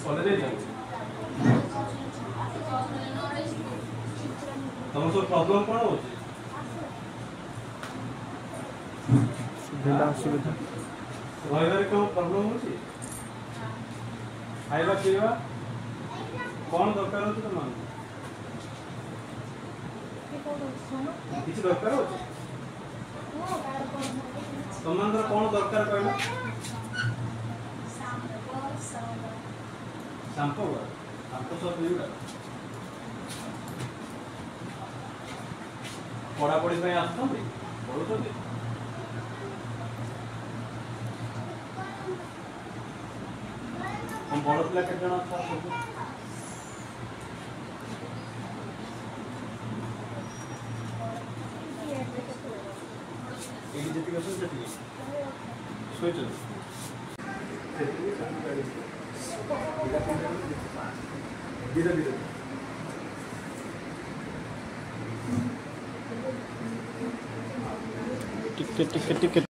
college जाओ तुम सब प्रॉब्लम कौन हो असुविधा रही कौन प्रॉब्लम हो खाଇବା ପିଇବା कौन दरकार हो तुम किसी दरकार हो तुम कौन दरकार कहना शांपो शांपो सब पीड़ा पढ़ापढ़ी आसुँच पढ़ुं हम बड़ पिला के जन अच्छा ये जी सोच टिके